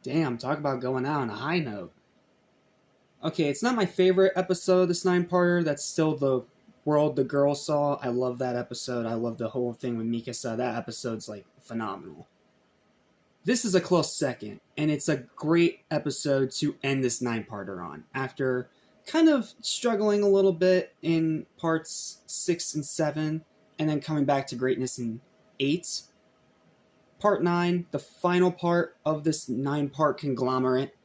Damn, talk about going out on a high note. Okay, it's not my favorite episode of this 9-parter. That's still the world the girl saw. I love that episode. I love the whole thing with Mikasa. That episode's like phenomenal. This is a close second, and it's a great episode to end this 9-parter on. After kind of struggling a little bit in parts 6 and 7, and then coming back to greatness in 8. Part 9, the final part of this 9-part conglomerate,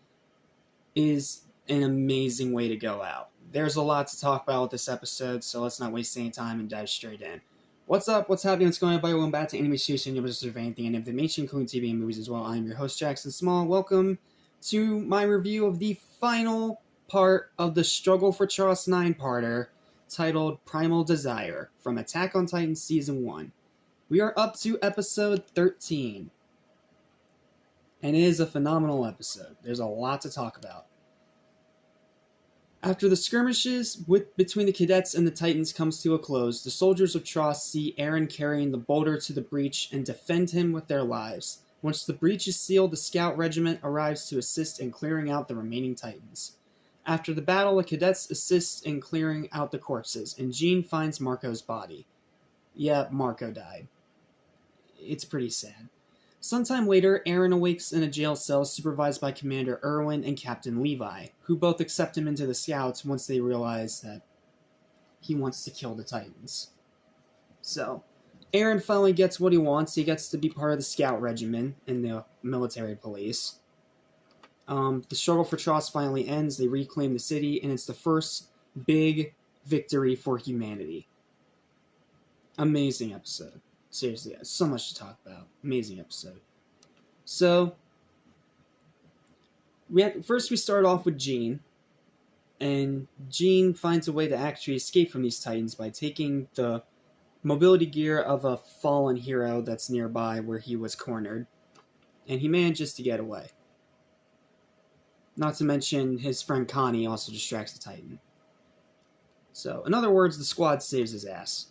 is an amazing way to go out. There's a lot to talk about with this episode, so let's not waste any time and dive straight in. What's up? What's happening? What's going on, everybody? Welcome back to Anime Station, your episode of anything and information, including TV and movies as well. I'm your host, Jackson Small. Welcome to my review of the final part of the Struggle For Trost 9-parter, titled Primal Desire, from Attack on Titan Season 1. We are up to episode 13. And it is a phenomenal episode. There's a lot to talk about. After the skirmishes between the cadets and the Titans comes to a close, the soldiers of Trost see Eren carrying the boulder to the breach and defend him with their lives. Once the breach is sealed, the scout regiment arrives to assist in clearing out the remaining Titans. After the battle, the cadets assist in clearing out the corpses, and Jean finds Marco's body. Yeah, Marco died. It's pretty sad. Sometime later, Eren awakes in a jail cell supervised by Commander Erwin and Captain Levi, who both accept him into the Scouts once they realize that he wants to kill the Titans. So, Eren finally gets what he wants. He gets to be part of the Scout Regiment in the military police. The struggle for Trost finally ends. They reclaim the city, and it's the first big victory for humanity. Amazing episode. Seriously, so much to talk about. Amazing episode. So, first we start off with Jean. And Jean finds a way to actually escape from these Titans by taking the mobility gear of a fallen hero that's nearby where he was cornered. And he manages to get away. Not to mention, his friend Connie also distracts the Titan. So, in other words, the squad saves his ass.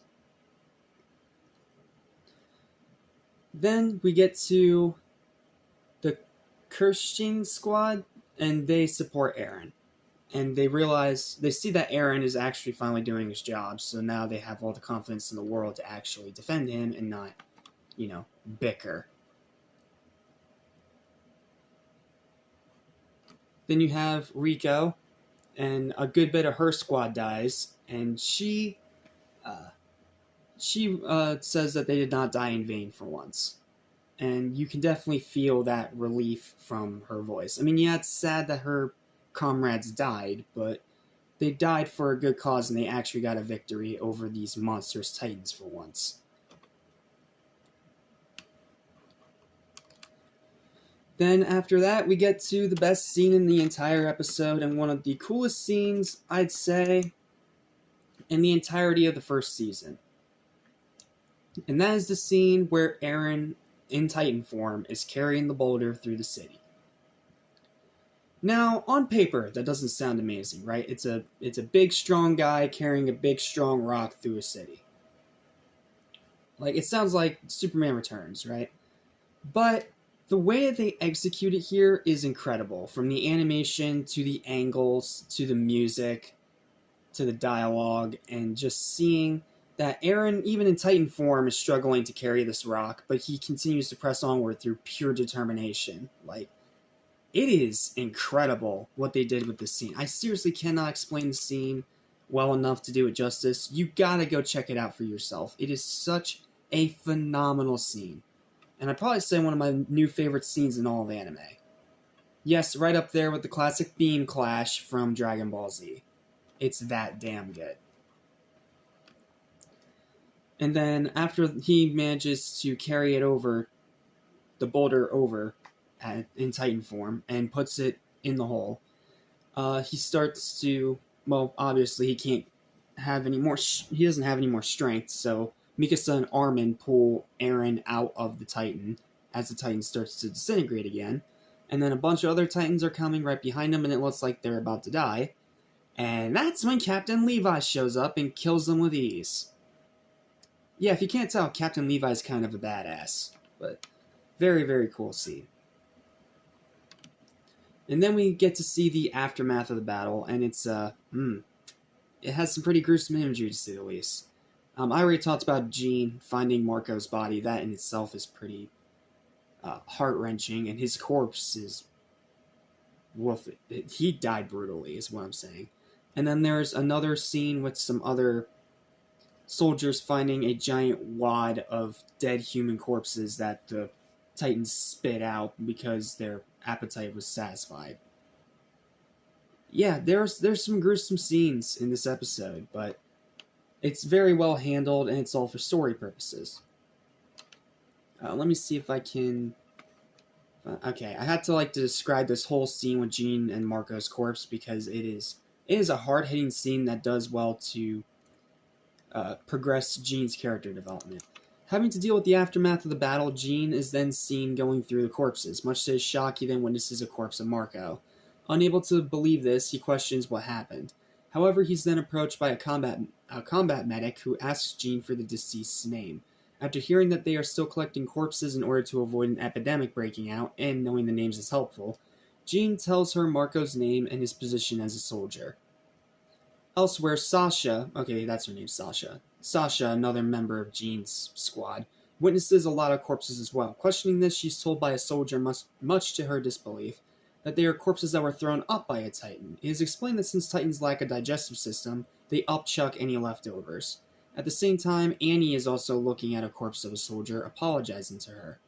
Then we get to the Kirschin squad, and they support Eren. And they see that Eren is actually finally doing his job, so now they have all the confidence in the world to actually defend him and not, bicker. Then you have Rico, and a good bit of her squad dies, and she says that they did not die in vain for once. And you can definitely feel that relief from her voice. I mean, yeah, it's sad that her comrades died, but they died for a good cause and they actually got a victory over these monstrous Titans for once. Then after that, we get to the best scene in the entire episode and one of the coolest scenes, I'd say, in the entirety of the first season. And that is the scene where Eren, in Titan form, is carrying the boulder through the city. Now, on paper, that doesn't sound amazing, right? It's a big, strong guy carrying a big, strong rock through a city. Like, it sounds like Superman Returns, right? But the way that they execute it here is incredible. From the animation, to the angles, to the music, to the dialogue, and just seeing that Eren, even in Titan form, is struggling to carry this rock, but he continues to press onward through pure determination. Like, it is incredible what they did with this scene. I seriously cannot explain the scene well enough to do it justice. You gotta go check it out for yourself. It is such a phenomenal scene. And I'd probably say one of my new favorite scenes in all of anime. Yes, right up there with the classic beam clash from Dragon Ball Z. It's that damn good. And then after he manages to carry it over, the boulder over in Titan form, and puts it in the hole, he starts to, well, obviously he can't have any more, he doesn't have any more strength, so Mikasa and Armin pull Eren out of the Titan as the Titan starts to disintegrate again. And then a bunch of other Titans are coming right behind them, and it looks like they're about to die. And that's when Captain Levi shows up and kills them with ease. Yeah, if you can't tell, Captain Levi's kind of a badass. But very, very cool scene. And then we get to see the aftermath of the battle, and it has some pretty gruesome imagery, to say the least. I already talked about Jean finding Marco's body. That in itself is pretty heart-wrenching, and his corpse is... woof, he died brutally, is what I'm saying. And then there's another scene with some other soldiers finding a giant wad of dead human corpses that the Titans spit out because their appetite was satisfied. Yeah, there's some gruesome scenes in this episode, but it's very well handled, and it's all for story purposes. Let me see if I can... okay, I had to describe this whole scene with Jean and Marco's corpse because it is a hard-hitting scene that does well to progress Jean's character development. Having to deal with the aftermath of the battle, Jean is then seen going through the corpses. Much to his shock, he then witnesses a corpse of Marco. Unable to believe this, he questions what happened. However, he's then approached by a combat medic who asks Jean for the deceased's name. After hearing that they are still collecting corpses in order to avoid an epidemic breaking out, and knowing the names is helpful, Jean tells her Marco's name and his position as a soldier. Elsewhere, Sasha, okay, that's her name, Sasha, another member of Jean's squad, witnesses a lot of corpses as well. Questioning this, she's told by a soldier, much to her disbelief, that they are corpses that were thrown up by a Titan. It is explained that since Titans lack a digestive system, they upchuck any leftovers. At the same time, Annie is also looking at a corpse of a soldier, apologizing to her.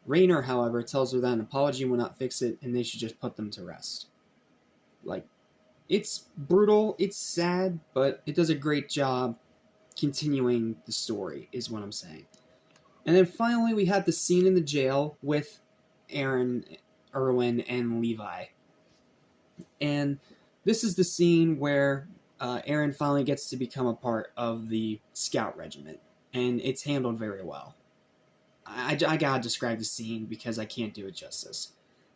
Raynor, however, tells her that an apology will not fix it, and they should just put them to rest. It's brutal, it's sad, but it does a great job continuing the story, is what I'm saying. And then finally, we had the scene in the jail with Aaron, Erwin, and Levi. And this is the scene where Aaron finally gets to become a part of the scout regiment, and it's handled very well. I gotta describe the scene because I can't do it justice.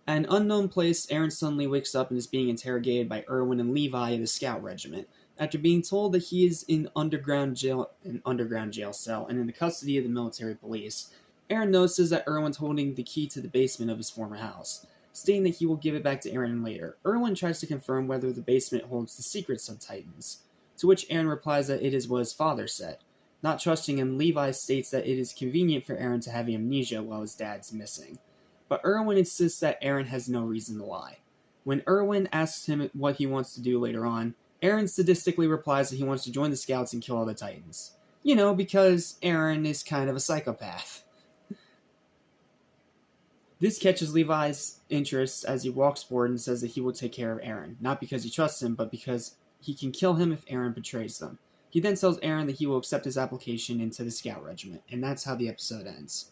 At an unknown place, Aaron suddenly wakes up and is being interrogated by Erwin and Levi of the scout regiment. After being told that he is in an underground jail cell and in the custody of the military police, Aaron notices that Erwin's holding the key to the basement of his former house, stating that he will give it back to Aaron later. Erwin tries to confirm whether the basement holds the secrets of Titans, to which Aaron replies that it is what his father said. Not trusting him, Levi states that it is convenient for Aaron to have amnesia while his dad's missing. But Erwin insists that Aaron has no reason to lie. When Erwin asks him what he wants to do later on, Aaron sadistically replies that he wants to join the scouts and kill all the Titans. You know, because Aaron is kind of a psychopath. This catches Levi's interest as he walks forward and says that he will take care of Aaron, not because he trusts him, but because he can kill him if Aaron betrays them. He then tells Aaron that he will accept his application into the scout regiment, and that's how the episode ends.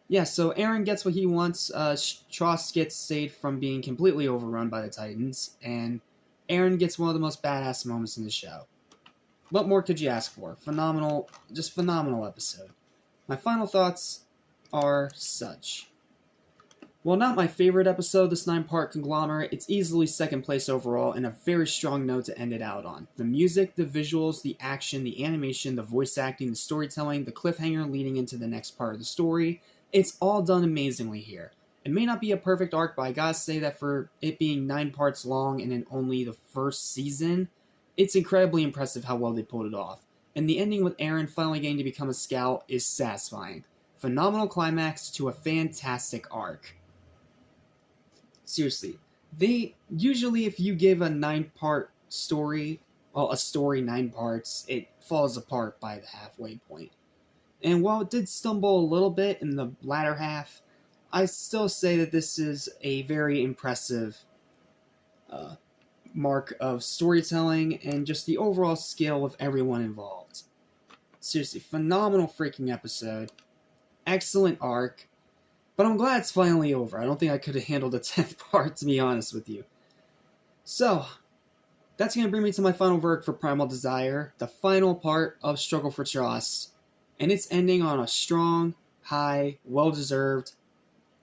Yeah, so Aaron gets what he wants. Trost gets saved from being completely overrun by the Titans, and Aaron gets one of the most badass moments in the show. What more could you ask for? Phenomenal, just phenomenal episode. My final thoughts are such. While not my favorite episode, this 9-part conglomerate, it's easily second place overall and a very strong note to end it out on. The music, the visuals, the action, the animation, the voice acting, the storytelling, the cliffhanger leading into the next part of the story, it's all done amazingly here. It may not be a perfect arc, but I gotta say that for it being 9 parts long and in only the first season, it's incredibly impressive how well they pulled it off. And the ending with Aaron finally getting to become a scout is satisfying. Phenomenal climax to a fantastic arc. Seriously, they usually, if you give a 9-part story, well, a story 9 parts, it falls apart by the halfway point. And while it did stumble a little bit in the latter half, I still say that this is a very impressive mark of storytelling and just the overall skill of everyone involved. Seriously, phenomenal freaking episode. Excellent arc. But I'm glad it's finally over. I don't think I could have handled a 10th part, to be honest with you. So, that's going to bring me to my final verdict for Primal Desire, the final part of Struggle for Trost. And it's ending on a strong, high, well-deserved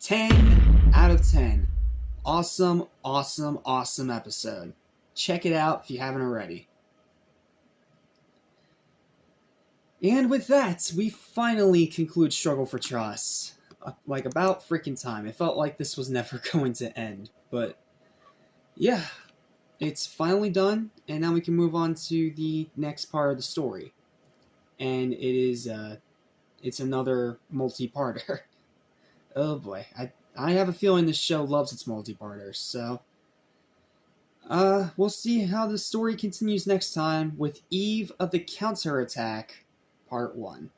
10 out of 10. Awesome, awesome, awesome episode. Check it out if you haven't already. And with that, we finally conclude Struggle for Trost. like about freaking time. It felt like this was never going to end, but yeah, it's finally done, and now we can move on to the next part of the story, and it's another multi-parter. Oh boy, I have a feeling this show loves its multi-parters, so we'll see how the story continues next time with Eve of the Counterattack, Part 1.